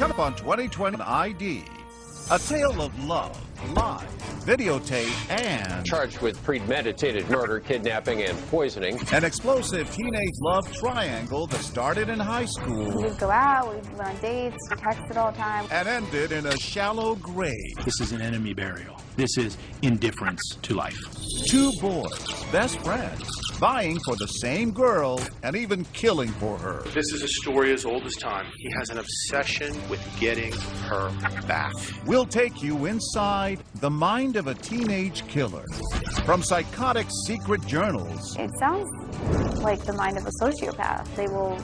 Come up on 2020 ID. A tale of love, lies, videotape, and charged with premeditated murder, kidnapping, and poisoning. An explosive teenage love triangle that started in high school. We'd go out, we'd went on dates, we texted all the time. And ended in a shallow grave. This is an enemy burial. This is indifference to life. Two boys, best friends, vying for the same girl and even killing for her. This is a story as old as time. He has an obsession with getting her back. We'll take you inside the mind of a teenage killer. From psychotic secret journals. It sounds like the mind of a sociopath. They will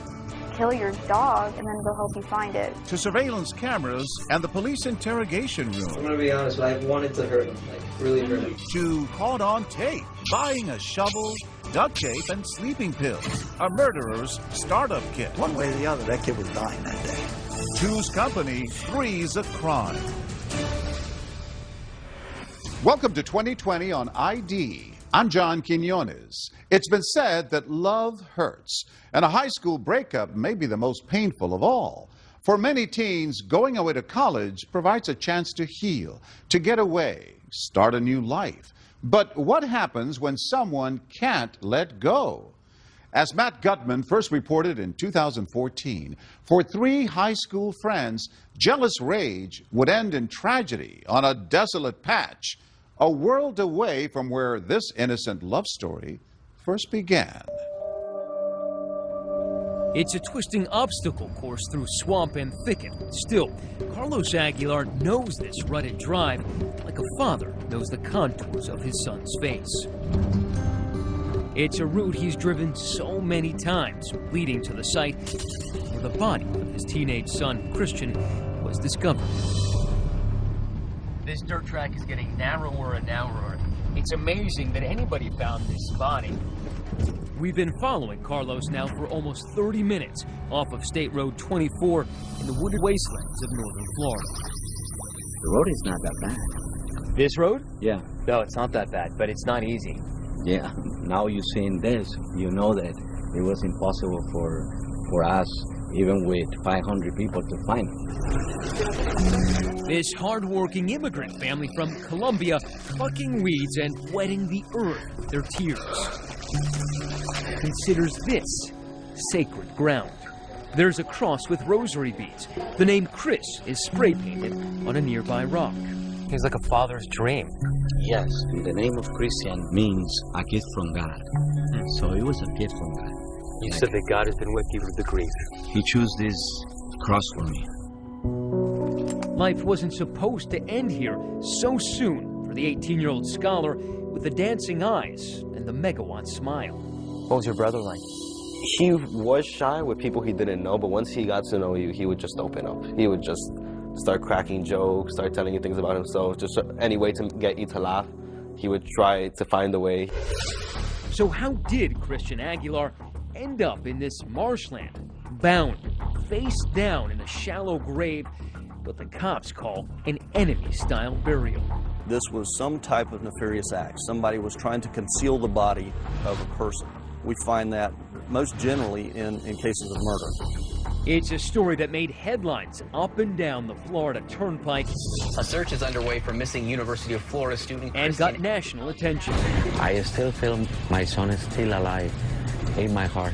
kill your dog and then they'll help you find it. To surveillance cameras and the police interrogation room. I'm gonna be honest, I wanted to hurt him, like really hurt him. To caught on tape, buying a shovel, duct tape, and sleeping pills. A murderer's startup kit. One way or the other, that kid was dying that day. Two's company, three's a crime. Welcome to 2020 on ID. I'm John Quinones. It's been said that love hurts, and a high school breakup may be the most painful of all. For many teens, going away to college provides a chance to heal, to get away, start a new life. But what happens when someone can't let go? As Matt Gutman first reported in 2014, for three high school friends, jealous rage would end in tragedy on a desolate patch, a world away from where this innocent love story first began. It's a twisting obstacle course through swamp and thicket. Still, Carlos Aguilar knows this rutted drive like a father knows the contours of his son's face. It's a route he's driven so many times, leading to the site where the body of his teenage son, Christian, was discovered. This dirt track is getting narrower and narrower. It's amazing that anybody found this body. We've been following Carlos now for almost 30 minutes off of State Road 24 in the wooded wastelands of northern Florida. The road is not that bad. This road? Yeah. No, it's not that bad, but it's not easy. Yeah. Now you've seen this, you know that it was impossible for us, even with 500 people, to find him. This hard-working immigrant family from Colombia plucking weeds and wetting the earth with their tears considers this sacred ground. There's a cross with rosary beads. The name Chris is spray-painted on a nearby rock. He's like a father's dream. Yes, the name of Christian means a gift from God. So it was a gift from God. You said that God has been with you through the grief. He chose this cross for me. Life wasn't supposed to end here so soon for the 18-year-old scholar with the dancing eyes and the megawatt smile. What was your brother like? He was shy with people he didn't know, but once he got to know you, he would just open up. He would just start cracking jokes, start telling you things about himself, just any way to get you to laugh. He would try to find a way. So how did Christian Aguilar end up in this marshland, bound, face down in a shallow grave, what the cops call an enemy-style burial? This was some type of nefarious act. Somebody was trying to conceal the body of a person. We find that most generally in cases of murder. It's a story that made headlines up and down the Florida Turnpike. A search is underway for missing University of Florida student and got national attention. I still feel my son is still alive in my heart.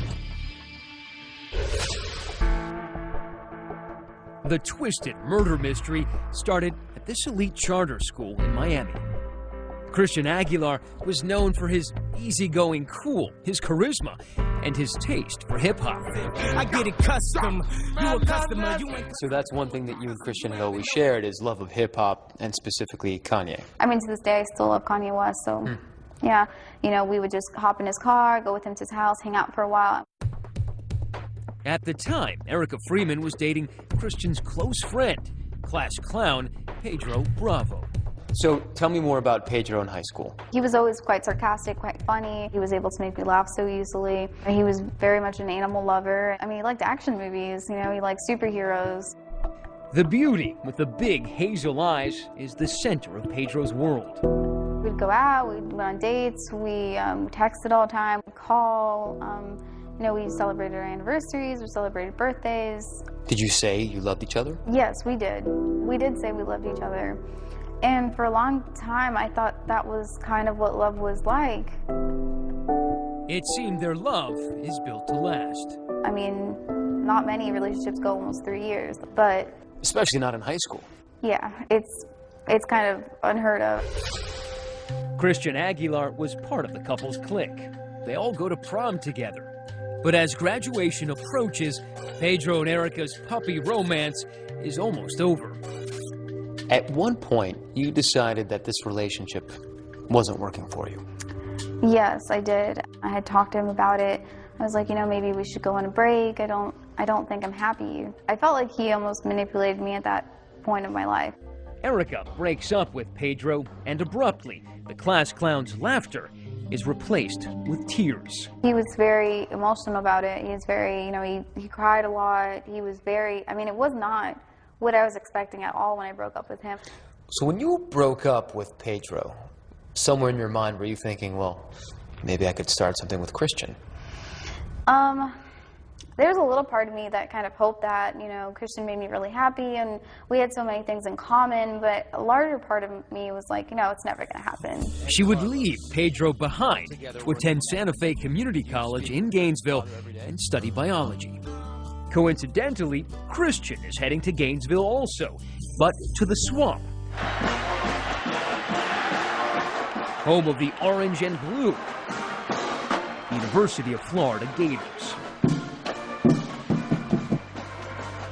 The twisted murder mystery started at this elite charter school in Miami. Christian Aguilar was known for his easygoing cool, his charisma, and his taste for hip-hop. I get it custom. You a customer. So that's one thing that you and Christian have always shared is love of hip-hop, and specifically Kanye. I mean, to this day, I still love Kanye West, so yeah. You know, we would just hop in his car, go with him to his house, hang out for a while. At the time, Erica Freeman was dating Christian's close friend, class clown Pedro Bravo. So tell me more about Pedro in high school. He was always quite sarcastic, quite funny. He was able to make me laugh so easily. He was very much an animal lover. I mean, he liked action movies, you know, he liked superheroes. The beauty with the big hazel eyes is the center of Pedro's world. We'd go out, we'd went on dates, we texted all the time, call. You know, we celebrated our anniversaries, we celebrated birthdays. Did you say you loved each other? Yes, we did. We did say we loved each other. And for a long time, I thought that was kind of what love was like. It seemed their love is built to last. I mean, not many relationships go almost 3 years, but... Especially not in high school. Yeah, it's kind of unheard of. Christian Aguilar was part of the couple's clique. They all go to prom together. But as graduation approaches, Pedro and Erica's puppy romance is almost over. At one point, you decided that this relationship wasn't working for you. Yes, I did. I had talked to him about it. I was like, you know, maybe we should go on a break. I don't think I'm happy. I felt like he almost manipulated me at that point of my life. Erica breaks up with Pedro, and abruptly, the class clown's laughter is replaced with tears. He was very emotional about it. He was very, you know, he cried a lot. He was very, I mean, it was not what I was expecting at all when I broke up with him. So when you broke up with Pedro, somewhere in your mind were you thinking, well, maybe I could start something with Christian? There's a little part of me that kind of hoped that, you know, Christian made me really happy and we had so many things in common, but a larger part of me was like, you know, it's never going to happen. She would leave Pedro behind to attend Santa Fe Community College in Gainesville and study biology. Coincidentally, Christian is heading to Gainesville also, but to the swamp. Home of the orange and blue University of Florida Gators.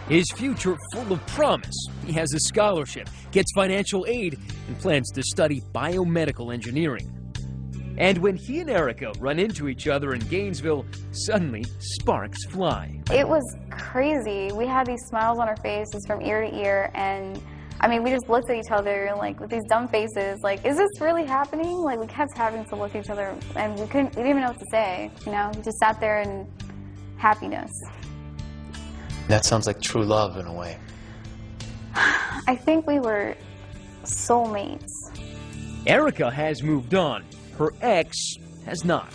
His future full of promise. He has a scholarship, gets financial aid, and plans to study biomedical engineering. And when he and Erica run into each other in Gainesville, suddenly sparks fly. It was crazy. We had these smiles on our faces from ear to ear, and I mean, we just looked at each other like with these dumb faces, like, is this really happening? Like, we kept having to look at each other, and we didn't even know what to say, you know? We just sat there in happiness. That sounds like true love in a way. I think we were soulmates. Erica has moved on. Her ex has not,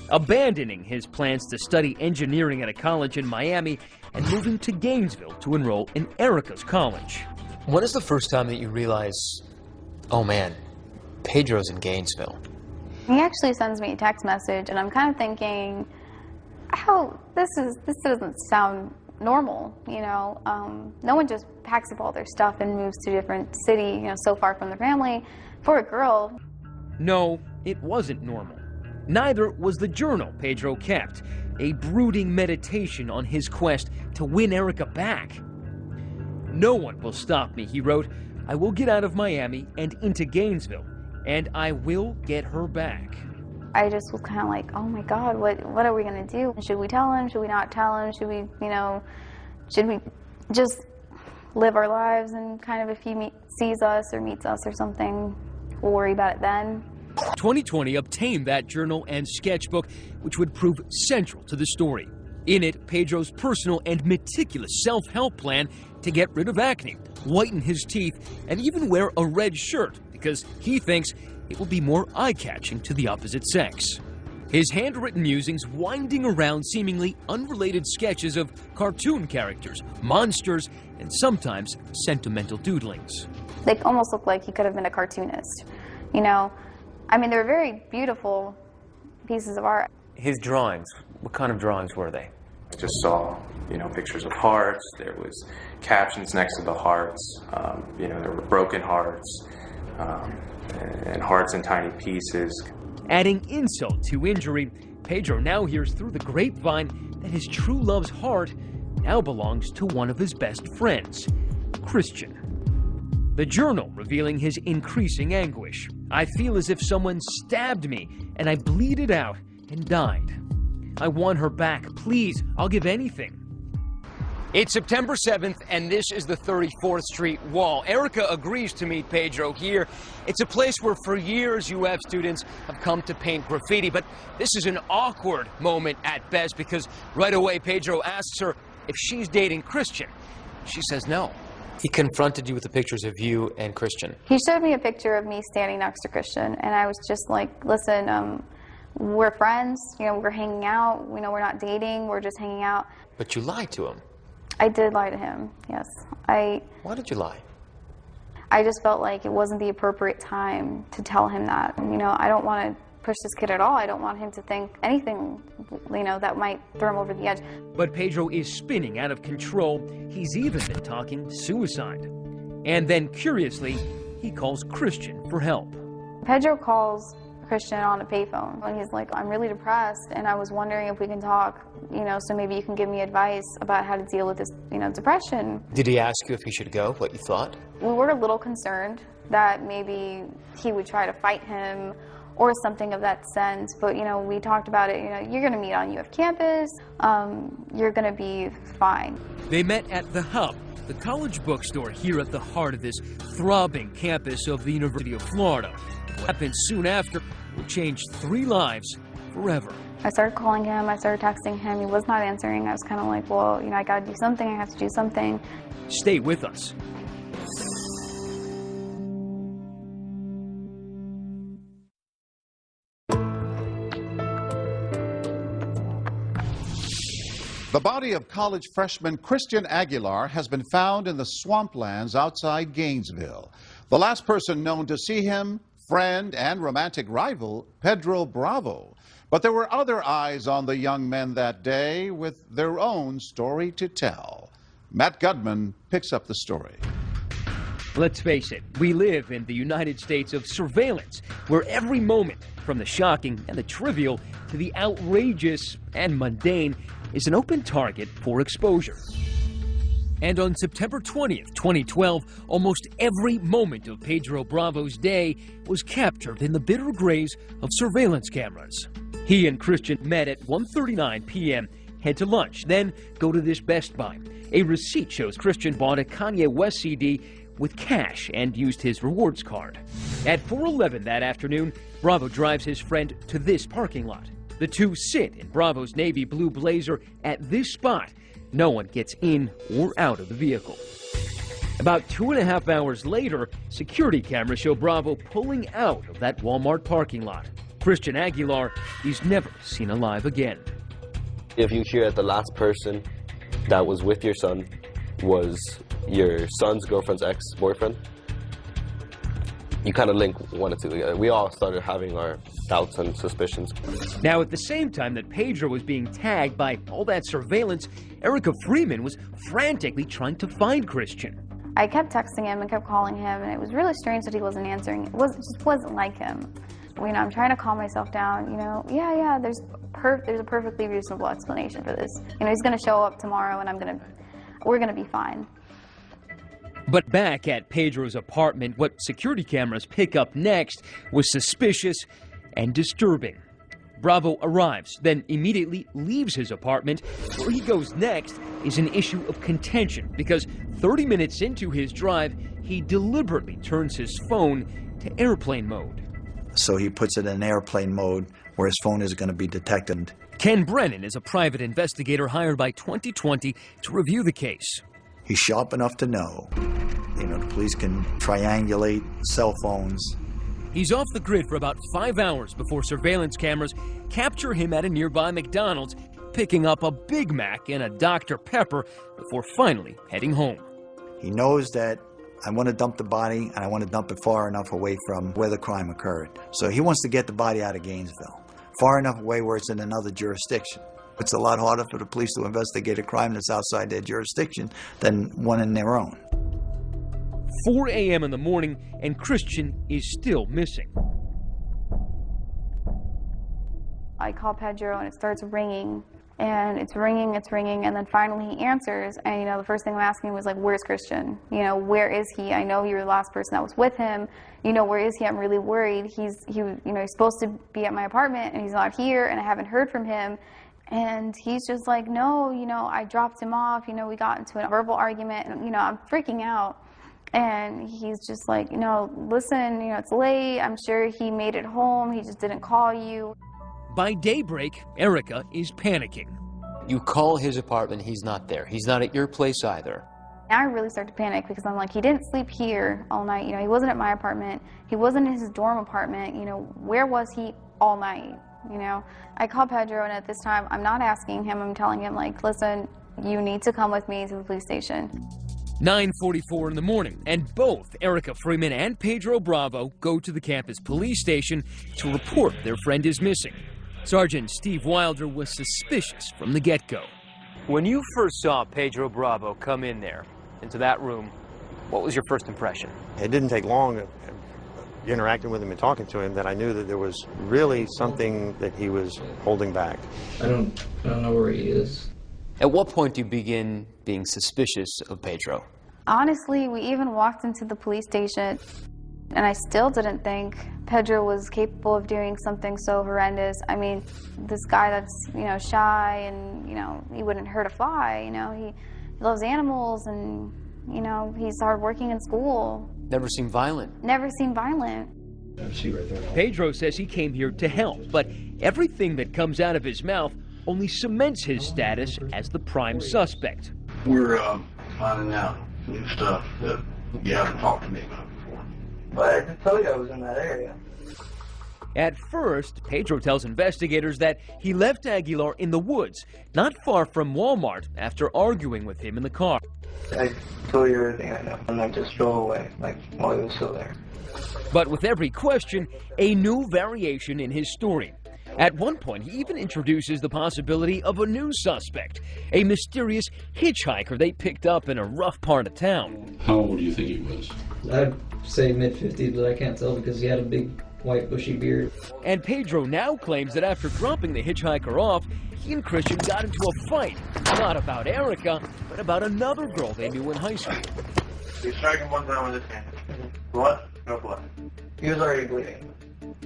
abandoning his plans to study engineering at a college in Miami and moving to Gainesville to enroll in Erica's college. When is the first time that you realize, oh man, Pedro's in Gainesville? He actually sends me a text message, and I'm kind of thinking, this doesn't sound normal, you know. No one just packs up all their stuff and moves to a different city, you know, so far from their family. For a girl. No, it wasn't normal. Neither was the journal Pedro kept, a brooding meditation on his quest to win Erica back. No one will stop me, he wrote. I will get out of Miami and into Gainesville, and I will get her back. I just was kind of like, oh my God, what are we going to do? Should we tell him? Should we not tell him? Should we, you know, should we just live our lives and kind of if he sees us or meets us or something, we'll worry about it then. 2020 obtained that journal and sketchbook, which would prove central to the story. In it, Pedro's personal and meticulous self-help plan to get rid of acne, whiten his teeth, and even wear a red shirt because he thinks it will be more eye-catching to the opposite sex. His handwritten musings winding around seemingly unrelated sketches of cartoon characters, monsters, and sometimes sentimental doodlings. They almost look like he could have been a cartoonist, you know? I mean, they were very beautiful pieces of art. His drawings, what kind of drawings were they? I just saw, you know, pictures of hearts. There was captions next to the hearts. You know, there were broken hearts and hearts in tiny pieces. Adding insult to injury, Pedro now hears through the grapevine that his true love's heart now belongs to one of his best friends, Christian. The journal revealing his increasing anguish. I feel as if someone stabbed me and I bleeded out and died. I want her back. Please, I'll give anything. It's September 7th, and this is the 34th Street Wall. Erica agrees to meet Pedro here. It's a place where for years UF students have come to paint graffiti, but this is an awkward moment at best because right away Pedro asks her if she's dating Christian. She says no. He confronted you with the pictures of you and Christian. He showed me a picture of me standing next to Christian, and I was just like, listen, we're friends, you know, we're hanging out, you know, we're not dating, we're just hanging out. But you lied to him. I did lie to him, yes. Why did you lie? I just felt like it wasn't the appropriate time to tell him that. You know, I don't want to push this kid at all. I don't want him to think anything, you know, that might throw him over the edge. But Pedro is spinning out of control. He's even been talking suicide. And then, curiously, he calls Christian for help. Pedro calls Christian on a payphone, and he's like, I'm really depressed, and I was wondering if we can talk, you know, so maybe you can give me advice about how to deal with this, you know, depression. Did he ask you if he should go, what you thought? We were a little concerned that maybe he would try to fight him or something of that sense, but, you know, we talked about it, you know, you're going to meet on UF campus, you're going to be fine. They met at The Hub, the college bookstore here at the heart of this throbbing campus of the University of Florida. What happened soon after will change 3 lives forever. I started calling him, I started texting him, he was not answering. I was kind of like, well, you know, I got to do something, I have to do something. Stay with us. The body of college freshman Christian Aguilar has been found in the swamplands outside Gainesville. The last person known to see him, friend and romantic rival, Pedro Bravo. But there were other eyes on the young men that day with their own story to tell. Matt Gudman picks up the story. Let's face it, we live in the United States of surveillance, where every moment, from the shocking and the trivial to the outrageous and mundane, is an open target for exposure. And on September 20th, 2012, almost every moment of Pedro Bravo's day was captured in the bitter grays of surveillance cameras. He and Christian met at 1:39 p.m., head to lunch, then go to this Best Buy. A receipt shows Christian bought a Kanye West CD with cash and used his rewards card. At 4:11 that afternoon, Bravo drives his friend to this parking lot. The two sit in Bravo's navy blue Blazer at this spot. No one gets in or out of the vehicle. About 2.5 hours later, security cameras show Bravo pulling out of that Walmart parking lot. Christian Aguilar is never seen alive again. If you hear that the last person that was with your son was your son's girlfriend's ex-boyfriend, you kind of link one or two together. We all started having our doubts and suspicions. Now, at the same time that Pedro was being tagged by all that surveillance, Erica Freeman was frantically trying to find Christian. I kept texting him and kept calling him, and it was really strange that he wasn't answering. It just wasn't like him. You know, I'm trying to calm myself down, you know, there's a perfectly reasonable explanation for this. You know, he's going to show up tomorrow, and we're going to be fine. But back at Pedro's apartment, what security cameras pick up next was suspicious and disturbing. Bravo arrives, then immediately leaves his apartment. Where he goes next is an issue of contention, because 30 minutes into his drive, he deliberately turns his phone to airplane mode. So he puts it in airplane mode where his phone is going to be detected. Ken Brennan is a private investigator hired by 2020 to review the case. He's sharp enough to know, you know, the police can triangulate cell phones. He's off the grid for about 5 hours before surveillance cameras capture him at a nearby McDonald's, picking up a Big Mac and a Dr. Pepper before finally heading home. He knows that I want to dump the body, and I want to dump it far enough away from where the crime occurred. So he wants to get the body out of Gainesville, far enough away where it's in another jurisdiction. It's a lot harder for the police to investigate a crime that's outside their jurisdiction than one in their own. 4 a.m. in the morning, and Christian is still missing. I call Pedro, and it starts ringing, and it's ringing, and then finally he answers, and, you know, the first thing I'm asking was, like, where's Christian? You know, where is he? I know you're the last person that was with him. You know, where is he? I'm really worried. He's supposed to be at my apartment, and he's not here, and I haven't heard from him. And he's just like, no, you know, I dropped him off, you know, we got into a verbal argument, and, you know, I'm freaking out. And he's just like, you know, listen, you know, it's late, I'm sure he made it home, he just didn't call you. By daybreak, Erica is panicking. You call his apartment, he's not there. He's not at your place either. Now I really start to panic because I'm like, he didn't sleep here all night, you know, he wasn't at my apartment, he wasn't in his dorm apartment, you know, where was he all night? you know. I called Pedro, and at this time, I'm not asking him. I'm telling him, like, listen, you need to come with me to the police station. 9:44 in the morning, and both Erica Freeman and Pedro Bravo go to the campus police station to report their friend is missing. Sergeant Steve Wilder was suspicious from the get-go. When you first saw Pedro Bravo come in there, into that room, what was your first impression? It didn't take long interacting with him and talking to him that I knew that there was really something that he was holding back. I don't know where he is. At what point do you begin being suspicious of Pedro? Honestly, we even walked into the police station, and I still didn't think Pedro was capable of doing something so horrendous. I mean, this guy that's, you know, shy and, you know, he wouldn't hurt a fly, you know, he loves animals and, you know, he's hardworking in school. Never seemed violent. Never seemed violent. Pedro says he came here to help, but everything that comes out of his mouth only cements his status as the prime suspect. We're finding out new stuff that you haven't talked to me about before. But I did tell you I was in that area. At first, Pedro tells investigators that he left Aguilar in the woods, not far from Walmart, after arguing with him in the car. I told you everything I know, and I just drove away, like, while he was still there. But with every question, a new variation in his story. At one point, he even introduces the possibility of a new suspect, a mysterious hitchhiker they picked up in a rough part of town. How old do you think he was? I'd say mid-50s, but I can't tell because he had a big white bushy beard. And Pedro now claims that after dropping the hitchhiker off, he and Christian got into a fight, not about Erica, but about another girl they knew in high school. You strike him one time with his hand. What? No blood. He was already bleeding.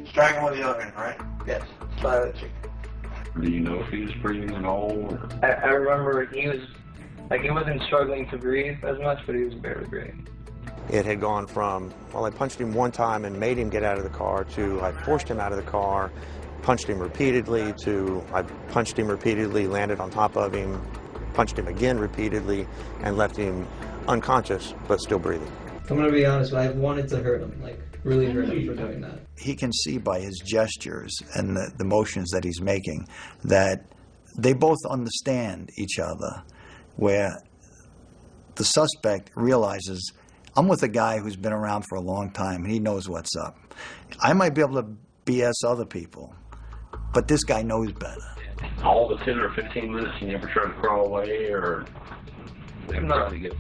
Strike him with the other hand, right? Yes, by the cheek. Do you know if he was breathing at all? Or? I remember he was, like, he wasn't struggling to breathe as much, but he was barely breathing. It had gone from, well, I punched him one time and made him get out of the car, to I forced him out of the car, punched him repeatedly, to I punched him repeatedly, landed on top of him, punched him again repeatedly, and left him unconscious but still breathing. I'm going to be honest, I wanted to hurt him, like, really hurt him for doing that. He can see by his gestures and the motions that he's making that they both understand each other, where the suspect realizes, I'm with a guy who's been around for a long time and he knows what's up. I might be able to BS other people, but this guy knows better. All the 10 or 15 minutes, you never tried to crawl away or try to get...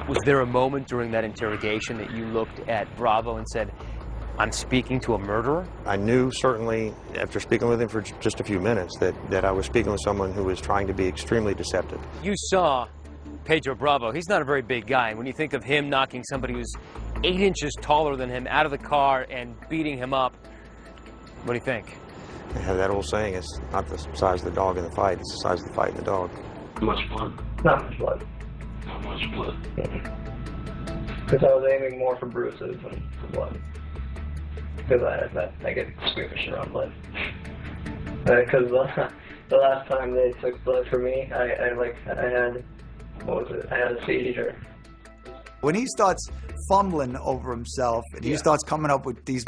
Was there a moment during that interrogation that you looked at Bravo and said, I'm speaking to a murderer? I knew certainly, after speaking with him for just a few minutes, that I was speaking with someone who was trying to be extremely deceptive. You saw Pedro Bravo. He's not a very big guy. When you think of him knocking somebody who's 8 inches taller than him out of the car and beating him up, what do you think? They have that old saying, it's not the size of the dog in the fight, it's the size of the fight in the dog. How much blood? Not much blood. Not much blood. Because I was aiming more for bruises than for blood. Because I get squeamish around blood. Because the last time they took blood from me, I had, what was it? I had a seizure. When he starts fumbling over himself and he starts coming up with these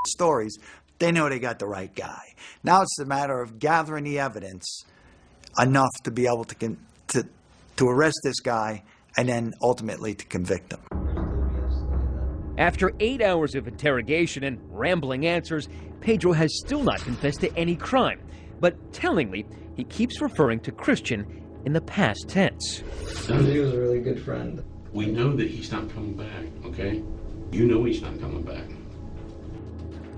stories, they know they got the right guy. Now it's a matter of gathering the evidence enough to be able to arrest this guy and then ultimately to convict him. After 8 hours of interrogation and rambling answers, Pedro has still not confessed to any crime. But tellingly, he keeps referring to Christian in the past tense. He was a really good friend. We know that he's not coming back, okay? You know he's not coming back.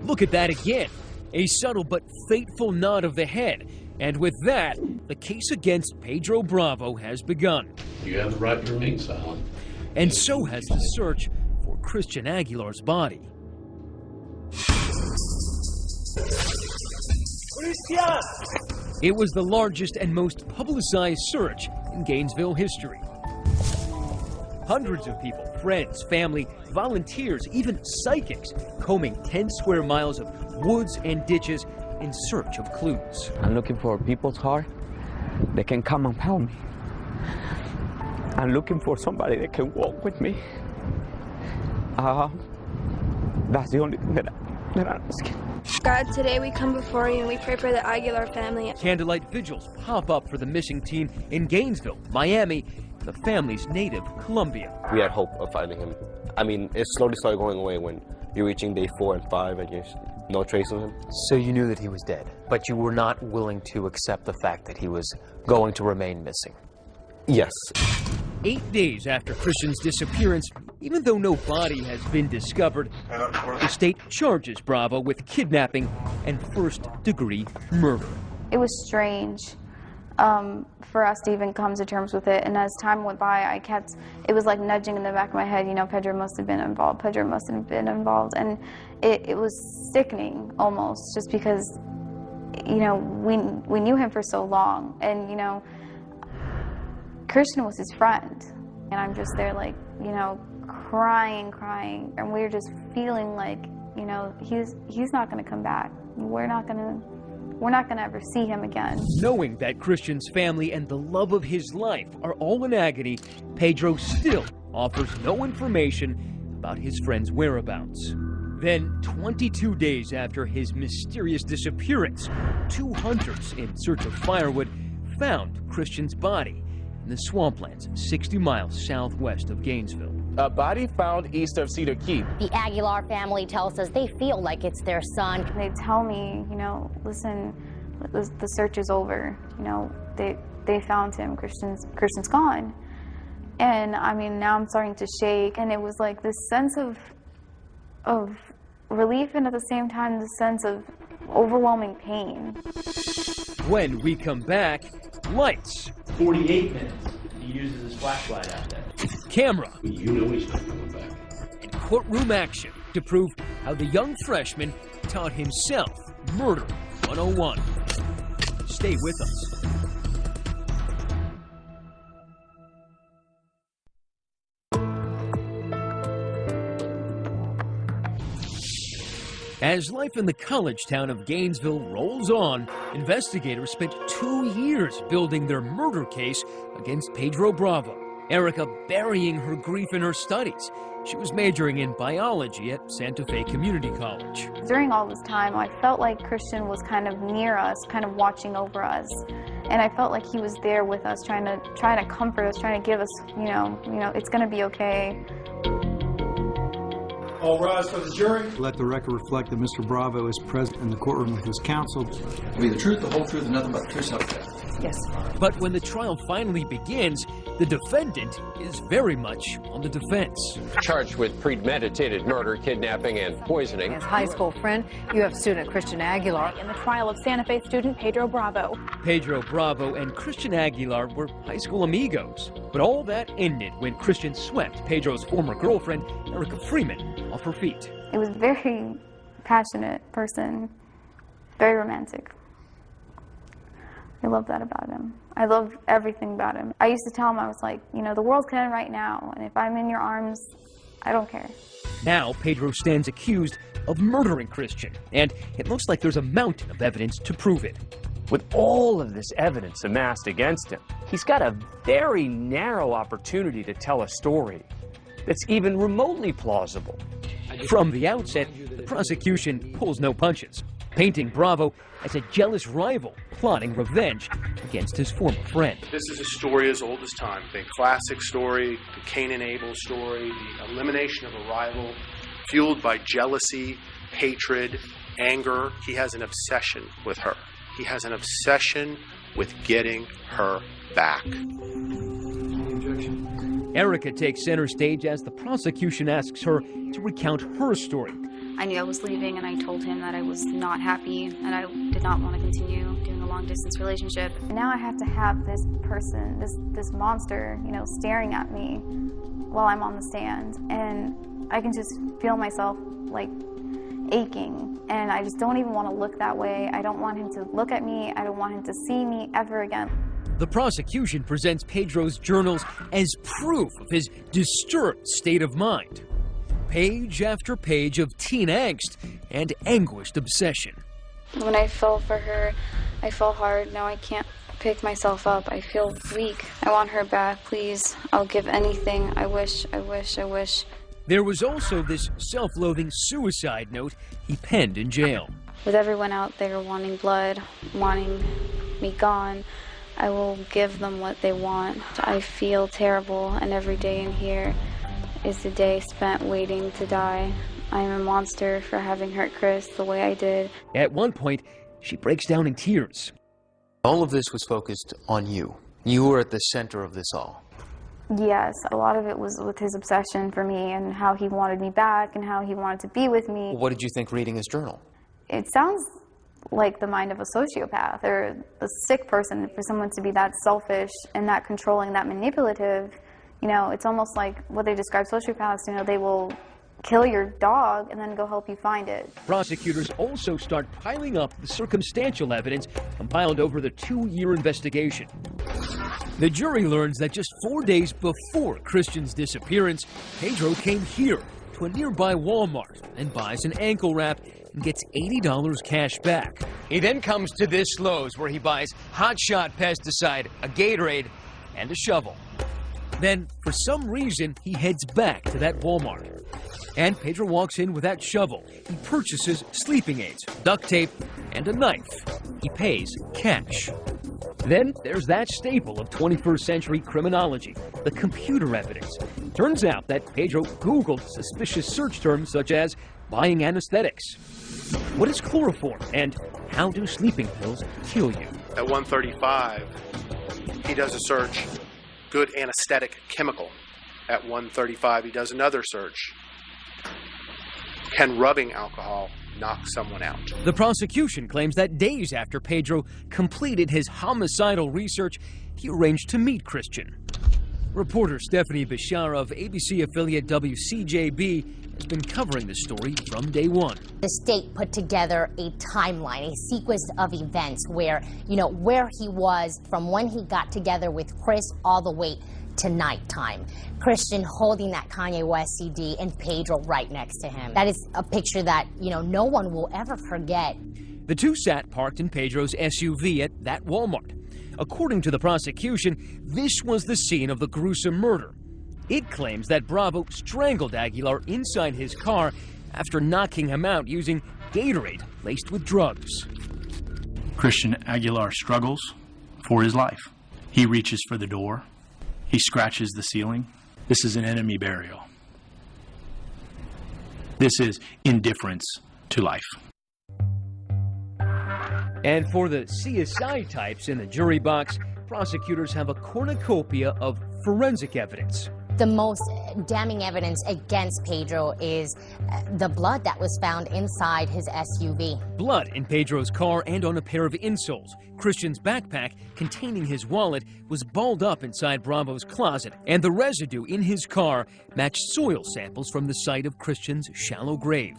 Look at that again. A subtle but fateful nod of the head. And with that, the case against Pedro Bravo has begun. You have the right to remain silent. And so has the search for Christian Aguilar's body. Christian! It was the largest and most publicized search in Gainesville history. Hundreds of people, friends, family, volunteers, even psychics, combing 10 square miles of woods and ditches in search of clues. I'm looking for people's heart that can come and help me. I'm looking for somebody that can walk with me. That's the only thing that God, today we come before you and we pray for the Aguilar family. Candlelight vigils pop up for the missing teen in Gainesville, Miami, the family's native Colombia. We had hope of finding him. I mean, it slowly started going away when you're reaching day 4 and 5 and there's no trace of him. So you knew that he was dead, but you were not willing to accept the fact that he was going to remain missing? Yes. 8 days after Christian's disappearance, even though no body has been discovered, the state charges Bravo with kidnapping and first-degree murder. It was strange for us to even come to terms with it, and as time went by, it was like nudging in the back of my head, you know, Pedro must have been involved, Pedro must have been involved, and it was sickening almost, just because, you know, we knew him for so long, and, you know, Christian was his friend, and I'm just there like, you know, crying, and we were just feeling like, you know, he's not going to come back. We're not going to ever see him again. Knowing that Christian's family and the love of his life are all in agony, Pedro still offers no information about his friend's whereabouts. Then, 22 days after his mysterious disappearance, 2 hunters in search of firewood found Christian's body in the swamplands 60 miles southwest of Gainesville. A body found east of Cedar Keep. The Aguilar family tells us they feel like it's their son. They tell me, you know, listen, the search is over. You know, they found him. Christian's gone. And I mean, now I'm starting to shake, and it was like this sense of relief, and at the same time this sense of overwhelming pain. When we come back, lights. 48 minutes. He uses his flashlight out there. Camera. You know he's not coming back. And courtroom action to prove how the young freshman taught himself Murder 101. Stay with us. As life in the college town of Gainesville rolls on, investigators spent 2 years building their murder case against Pedro Bravo. Erica burying her grief in her studies. She was majoring in biology at Santa Fe Community College. During all this time, I felt like Christian was kind of near us, kind of watching over us. And I felt like he was there with us, trying to comfort us, trying to give us, you know, it's going to be okay. All rise for the jury. Let the record reflect that Mr. Bravo is present in the courtroom with his counsel. Be the truth, the whole truth, and nothing but the truth, so help you God. Yes. But when the trial finally begins, the defendant is very much on the defense. Charged with premeditated murder, kidnapping, and poisoning. His high school friend, UF student Christian Aguilar. In the trial of Santa Fe student Pedro Bravo. Pedro Bravo and Christian Aguilar were high school amigos. But all that ended when Christian swept Pedro's former girlfriend, Erica Freeman, off her feet. It was a very passionate person, very romantic. I love that about him. I love everything about him. I used to tell him, I was like, you know, the world can end right now, and if I'm in your arms, I don't care. Now, Pedro stands accused of murdering Christian, and it looks like there's a mountain of evidence to prove it. With all of this evidence amassed against him, he's got a very narrow opportunity to tell a story that's even remotely plausible. From the outset, the prosecution pulls no punches, painting Bravo as a jealous rival plotting revenge against his former friend. This is a story as old as time, a classic story, the Cain and Abel story, the elimination of a rival, fueled by jealousy, hatred, anger. He has an obsession with her. He has an obsession with getting her back. Erica takes center stage as the prosecution asks her to recount her story. I knew I was leaving, and I told him that I was not happy and I did not want to continue doing a long-distance relationship. Now I have to have this person, this monster, you know, staring at me while I'm on the stand, and I can just feel myself like aching, and I just don't even want to look that way. I don't want him to look at me. I don't want him to see me ever again. The prosecution presents Pedro's journals as proof of his disturbed state of mind. Page after page of teen angst and anguished obsession. When I fell for her, I fell hard. Now I can't pick myself up. I feel weak. I want her back, please. I'll give anything. I wish. There was also this self-loathing suicide note he penned in jail. With everyone out there wanting blood, wanting me gone, I will give them what they want. I feel terrible, and every day in here is a day spent waiting to die. I am a monster for having hurt Chris the way I did. At one point, she breaks down in tears. All of this was focused on you. You were at the center of this all. Yes, a lot of it was with his obsession for me and how he wanted me back and how he wanted to be with me. What did you think reading his journal? It sounds like the mind of a sociopath or a sick person. For someone to be that selfish and that controlling, that manipulative, you know, it's almost like what they describe sociopaths, you know, they will kill your dog and then go help you find it. Prosecutors also start piling up the circumstantial evidence compiled over the 2-year investigation. The jury learns that just 4 days before Christian's disappearance, Pedro came here to a nearby Walmart and buys an ankle wrap and gets $80 cash back. He then comes to this Lowe's where he buys Hot Shot pesticide, a Gatorade, and a shovel. Then, for some reason, he heads back to that Walmart. And Pedro walks in with that shovel. He purchases sleeping aids, duct tape, and a knife. He pays cash. Then there's that staple of 21st century criminology, the computer evidence. Turns out that Pedro Googled suspicious search terms such as buying anesthetics. What is chloroform, and how do sleeping pills kill you? At 1:35, he does a search, good anesthetic chemical. At 1:35, he does another search. Can rubbing alcohol knock someone out? The prosecution claims that days after Pedro completed his homicidal research, he arranged to meet Christian. Reporter Stephanie Bishara of ABC affiliate WCJB has been covering the story from day one. The state put together a timeline, a sequence of events where he was from when he got together with Chris all the way to nighttime. Christian holding that Kanye West CD and Pedro right next to him. That is a picture that, no one will ever forget. The two sat parked in Pedro's SUV at that Walmart. According to the prosecution, this was the scene of the gruesome murder. It claims that Bravo strangled Aguilar inside his car after knocking him out using Gatorade laced with drugs. Christian Aguilar struggles for his life. He reaches for the door. He scratches the ceiling. This is an enemy burial. This is indifference to life. And for the CSI types in the jury box, prosecutors have a cornucopia of forensic evidence. The most damning evidence against Pedro is the blood that was found inside his SUV. Blood in Pedro's car and on a pair of insoles. Christian's backpack containing his wallet was balled up inside Bravo's closet, and the residue in his car matched soil samples from the site of Christian's shallow grave.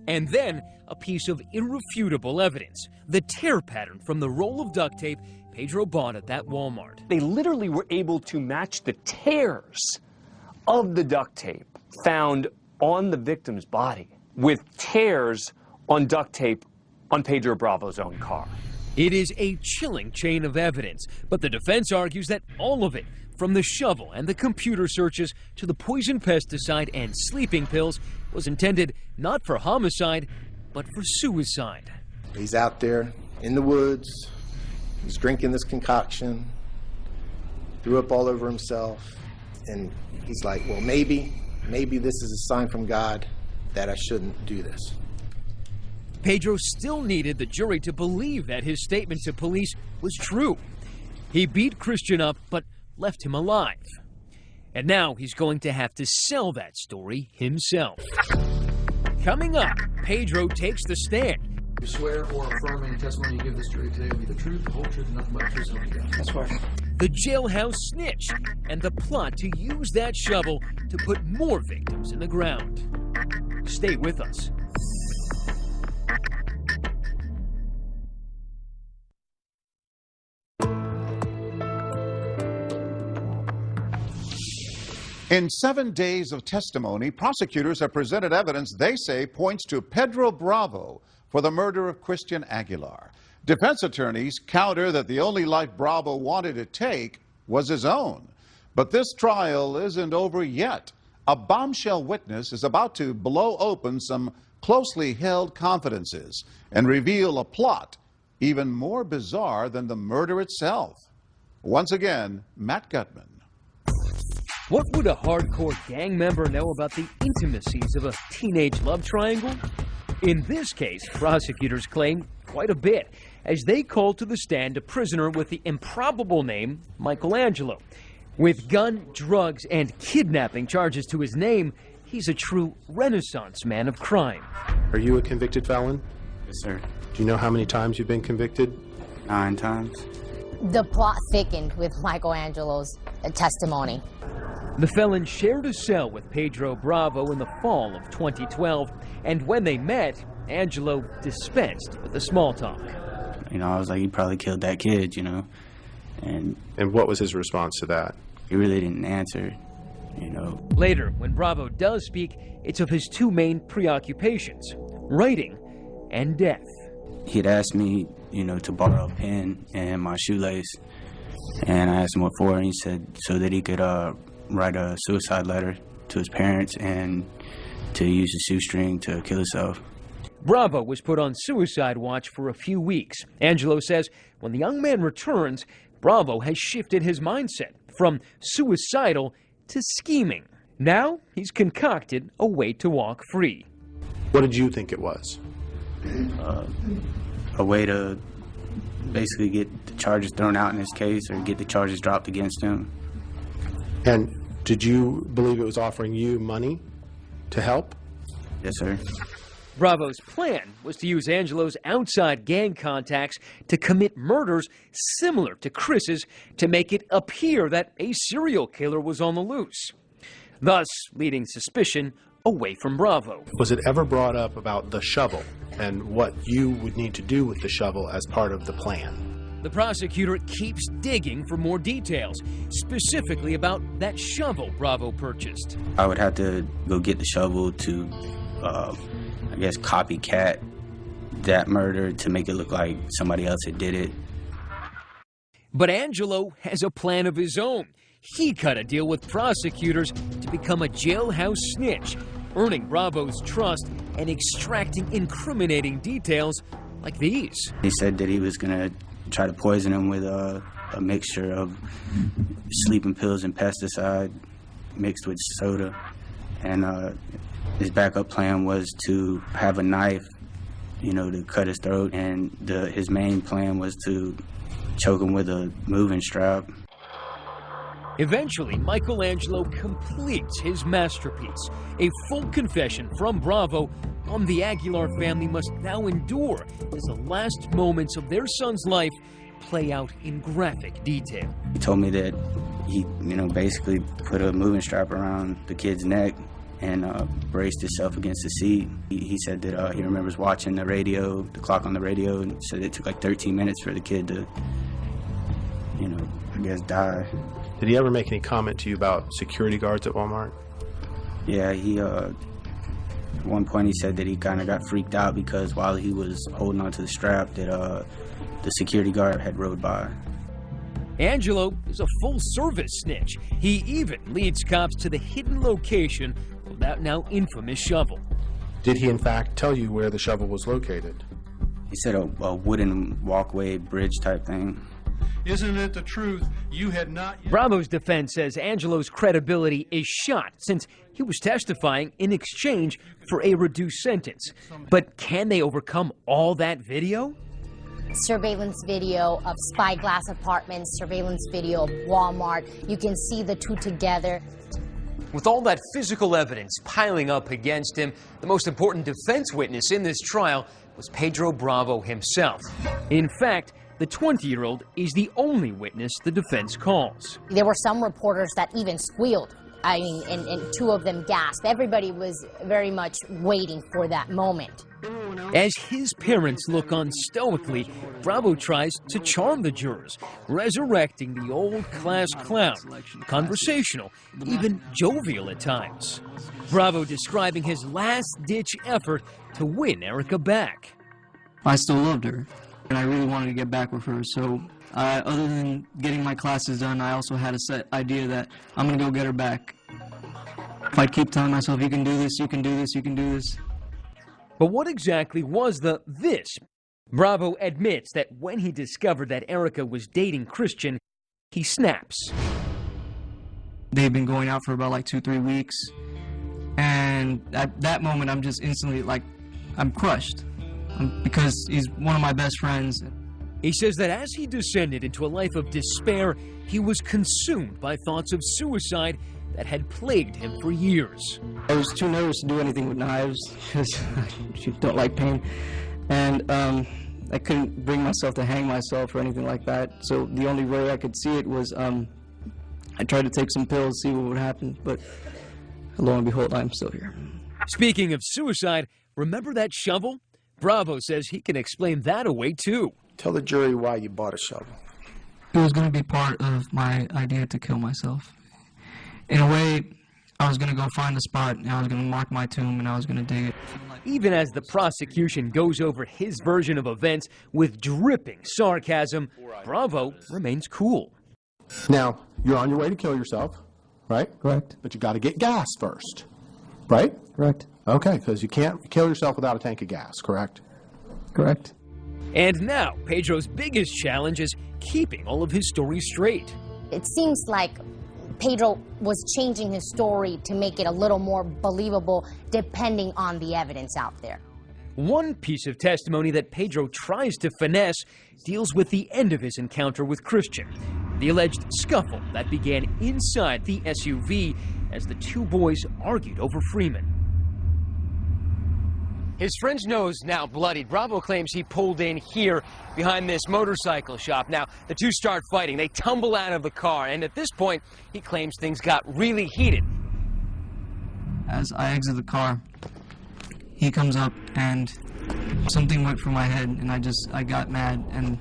And then a piece of irrefutable evidence, the tear pattern from the roll of duct tape Pedro bought at that Walmart. They literally were able to match the tears of the duct tape found on the victim's body with tears on duct tape on Pedro Bravo's own car. It is a chilling chain of evidence, but the defense argues that all of it, from the shovel and the computer searches to the poison pesticide and sleeping pills, was intended not for homicide, but for suicide. He's out there in the woods. He's drinking this concoction, threw up all over himself, and he's like, well, maybe this is a sign from God that I shouldn't do this. Pedro still needed the jury to believe that his statement to police was true. He beat Christian up, but left him alive. And now he's going to have to sell that story himself. Coming up, Pedro takes the stand. You swear or affirm any testimony you give this jury today will be the truth, the whole truth, and nothing but the truth, so help you God. That's right. The jailhouse snitch, and the plot to use that shovel to put more victims in the ground. Stay with us. In 7 days of testimony, prosecutors have presented evidence they say points to Pedro Bravo for the murder of Christian Aguilar. Defense attorneys counter that the only life Bravo wanted to take was his own. But this trial isn't over yet. A bombshell witness is about to blow open some closely held confidences and reveal a plot even more bizarre than the murder itself. Once again, Matt Gutman. What would a hardcore gang member know about the intimacies of a teenage love triangle? In this case, prosecutors claim quite a bit, as they called to the stand a prisoner with the improbable name Michelangelo. With gun, drugs, and kidnapping charges to his name, he's a true Renaissance man of crime. Are you a convicted felon? Yes, sir. Do you know how many times you've been convicted? 9 times. The plot thickened with Michelangelo's testimony. The felon shared a cell with Pedro Bravo in the fall of 2012, and when they met, Angelo dispensed with the small talk. You know, I was like, he probably killed that kid, you know. And what was his response to that? He really didn't answer, you know. Later, when Bravo does speak, it's of his 2 main preoccupations, writing and death. He'd asked me, you know, to borrow a pen and my shoelace. And I asked him what for, and he said so that he could write a suicide letter to his parents and to use a shoestring to kill himself. Bravo was put on suicide watch for a few weeks. Angelo says when the young man returns, Bravo has shifted his mindset from suicidal to scheming. Now he's concocted a way to walk free. What did you think it was? A way to basically get the charges thrown out in his case or get the charges dropped against him. And did you believe it was offering you money to help? Yes, sir. Bravo's plan was to use Angelo's outside gang contacts to commit murders similar to Chris's to make it appear that a serial killer was on the loose, thus leading suspicion away from Bravo. Was it ever brought up about the shovel and what you would need to do with the shovel as part of the plan? The prosecutor keeps digging for more details, specifically about that shovel Bravo purchased. I would have to go get the shovel to, I guess, copycat that murder to make it look like somebody else had did it. But Angelo has a plan of his own. He cut a deal with prosecutors to become a jailhouse snitch, earning Bravo's trust and extracting incriminating details like these. He said that he was going to try to poison him with a mixture of sleeping pills and pesticide mixed with soda. And his backup plan was to have a knife, you know, to cut his throat. And his main plan was to choke him with a moving strap. Eventually, Michelangelo completes his masterpiece, a full confession from Bravo on the Aguilar family must now endure as the last moments of their son's life play out in graphic detail. He told me that he, you know, basically put a moving strap around the kid's neck and braced himself against the seat. He said that he remembers watching the radio, the clock on the radio, and said it took like 13 minutes for the kid to, you know, I guess die. Did he ever make any comment to you about security guards at Walmart? Yeah, he, at one point he said that he kind of got freaked out because while he was holding onto the strap that the security guard had rode by. Angelo is a full-service snitch. He even leads cops to the hidden location of that now infamous shovel. Did he in fact tell you where the shovel was located? He said a wooden walkway bridge type thing. Isn't it the truth? You had not yet... Bravo's defense says Angelo's credibility is shot since he was testifying in exchange for a reduced sentence. But can they overcome all that video? Surveillance video of Spyglass Apartments, surveillance video of Walmart. You can see the two together. With all that physical evidence piling up against him, the most important defense witness in this trial was Pedro Bravo himself. In fact, the 20-year-old is the only witness the defense calls. There were some reporters that even squealed. I mean, and 2 of them gasped. Everybody was very much waiting for that moment. As his parents look on stoically, Bravo tries to charm the jurors, resurrecting the old-class clown, conversational, even jovial at times. Bravo describing his last-ditch effort to win Erica back. I still loved her, and I really wanted to get back with her, so other than getting my classes done, I also had a set idea that I'm going to go get her back. If I keep telling myself, you can do this, you can do this, you can do this. But what exactly was the this? Bravo admits that when he discovered that Erica was dating Christian, he snaps. They've been going out for about like 2-3 weeks. And at that moment, I'm just instantly like, I'm crushed. Because he's one of my best friends. He says that as he descended into a life of despair, he was consumed by thoughts of suicide that had plagued him for years. I was too nervous to do anything with knives because I don't like pain. And I couldn't bring myself to hang myself or anything like that. So the only way I could see it was I tried to take some pills, see what would happen. But lo and behold, I'm still here. Speaking of suicide, remember that shovel? Bravo says he can explain that away too. Tell the jury why you bought a shovel. It was going to be part of my idea to kill myself. In a way, I was going to go find a spot, and I was going to mark my tomb, and I was going to dig it. Even as the prosecution goes over his version of events with dripping sarcasm, Bravo remains cool. Now, you're on your way to kill yourself, right? Correct. But you got to get gas first, right? Correct. Okay, because you can't kill yourself without a tank of gas, correct? Correct. And now, Pedro's biggest challenge is keeping all of his stories straight. It seems like Pedro was changing his story to make it a little more believable depending on the evidence out there. One piece of testimony that Pedro tries to finesse deals with the end of his encounter with Christian, the alleged scuffle that began inside the SUV as the two boys argued over Freeman. His friend's nose now bloodied. Bravo claims he pulled in here behind this motorcycle shop. Now, the two start fighting. They tumble out of the car, and at this point, he claims things got really heated. As I exit the car, he comes up, and something went through my head, and I got mad, and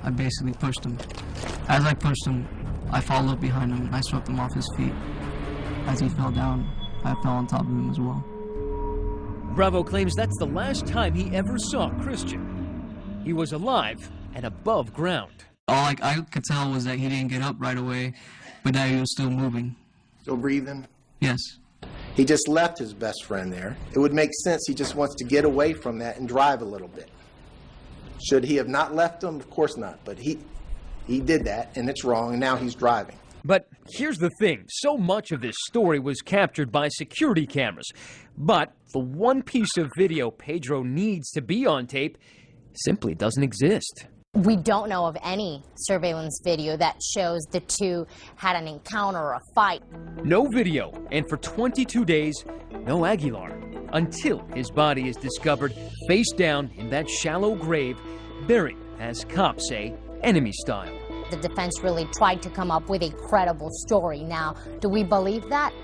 I basically pushed him. As I pushed him, I followed behind him, and I swept him off his feet. As he fell down, I fell on top of him as well. Bravo claims that's the last time he ever saw Christian. He was alive and above ground. All I could tell was that he didn't get up right away, but that he was still moving. Still breathing? Yes. He just left his best friend there. It would make sense he just wants to get away from that and drive a little bit. Should he have not left him? Of course not, but he did that, and it's wrong, and now he's driving. But here's the thing. So much of this story was captured by security cameras. But the one piece of video Pedro needs to be on tape simply doesn't exist. We don't know of any surveillance video that shows the two had an encounter or a fight. No video, and for 22 days, no Aguilar, until his body is discovered face down in that shallow grave, buried, as cops say, enemy style. The defense really tried to come up with a credible story. Now, do we believe that?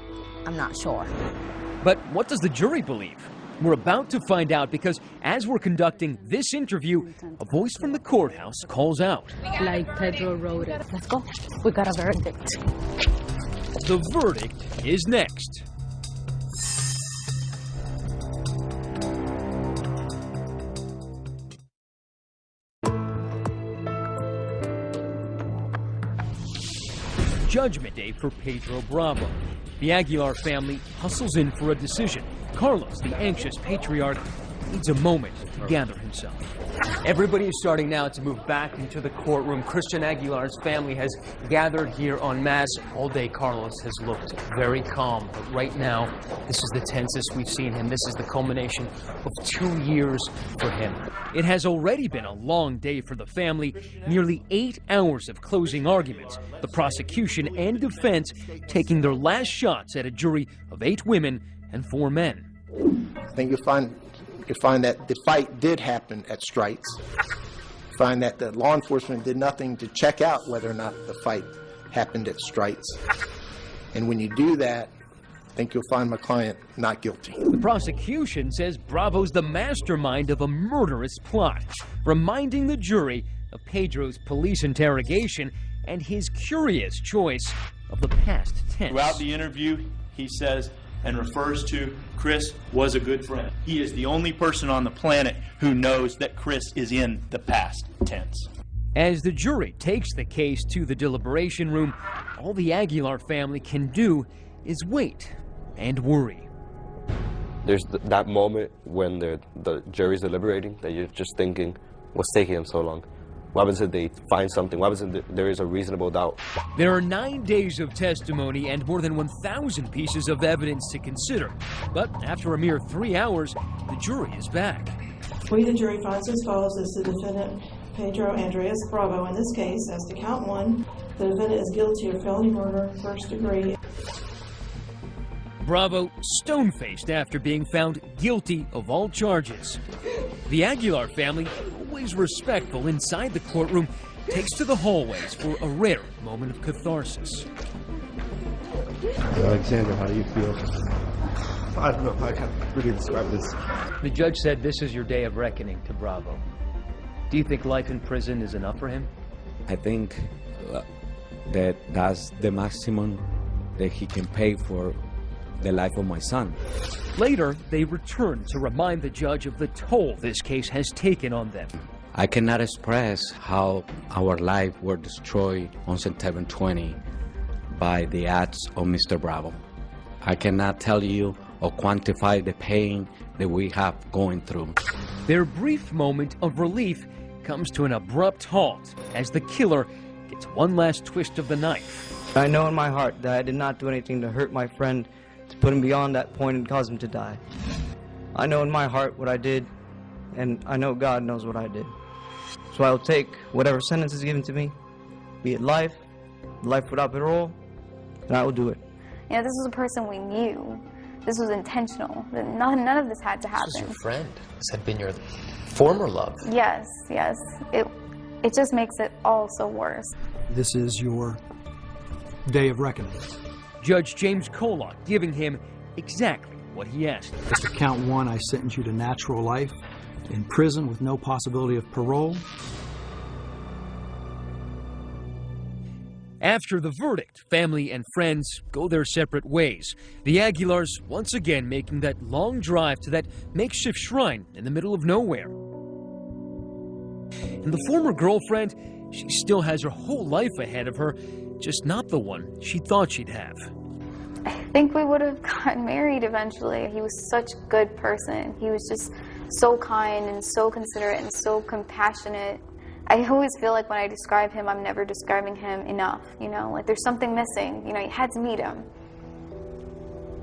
I'm not sure. But what does the jury believe? We're about to find out because as we're conducting this interview, a voice from the courthouse calls out. Like Pedro wrote it. Let's go. We got a verdict. The verdict is next. Judgment Day for Pedro Bravo. The Aguilar family hustles in for a decision. Carlos, the anxious patriarch, needs a moment to gather himself. Everybody is starting now to move back into the courtroom. Christian Aguilar's family has gathered here en masse. All day, Carlos has looked very calm. But right now, this is the tensest we've seen him. This is the culmination of 2 years for him. It has already been a long day for the family. Nearly 8 hours of closing arguments. The prosecution and defense taking their last shots at a jury of 8 women and 4 men. I think you'll find that the fight did happen at Stripes. Find that the law enforcement did nothing to check out whether or not the fight happened at Stripes. And when you do that, I think you'll find my client not guilty. The prosecution says Bravo's the mastermind of a murderous plot, reminding the jury of Pedro's police interrogation and his curious choice of the past tense. Throughout the interview, he says and refers to Chris was a good friend. He is the only person on the planet who knows that Chris is in the past tense. As the jury takes the case to the deliberation room, all the Aguilar family can do is wait. and worry. There's that moment when the jury's deliberating that you're just thinking, what's taking them so long? What happens if they find something? What happens if there is a reasonable doubt? There are 9 days of testimony and more than 1,000 pieces of evidence to consider. But after a mere 3 hours, the jury is back. We, the jury, finds as follows as the defendant, Pedro Andres Bravo. In this case, as to count 1, the defendant is guilty of felony murder, first degree. Bravo stone-faced after being found guilty of all charges. The Aguilar family, always respectful inside the courtroom, takes to the hallways for a rare moment of catharsis. Alexander, how do you feel? I don't know. I can't really describe this. The judge said this is your day of reckoning to Bravo. Do you think life in prison is enough for him? I think that that's the maximum that he can pay for the life of my son. Later, they return to remind the judge of the toll this case has taken on them. I cannot express how our lives were destroyed on September 20 by the acts of Mr. Bravo. I cannot tell you or quantify the pain that we have going through. Their brief moment of relief comes to an abrupt halt as the killer gets one last twist of the knife. I know in my heart that I did not do anything to hurt my friend, to put him beyond that point and cause him to die. I know in my heart what I did, and I know God knows what I did. So I will take whatever sentence is given to me, be it life without parole, and I will do it. You know, this was a person we knew. This was intentional. None of this had to happen. This was your friend. This had been your former love. Yes, yes. It just makes it all so worse. This is your day of reckoning. Judge James Collock giving him exactly what he asked. As to count 1, I sentence you to natural life in prison with no possibility of parole. After the verdict, family and friends go their separate ways. The Aguilars once again making that long drive to that makeshift shrine in the middle of nowhere. And the former girlfriend, she still has her whole life ahead of her, just not the one she thought she'd have. I think we would have gotten married eventually. He was such a good person. He was just so kind and so considerate and so compassionate. I always feel like when I describe him, I'm never describing him enough, you know? Like there's something missing. You know, you had to meet him.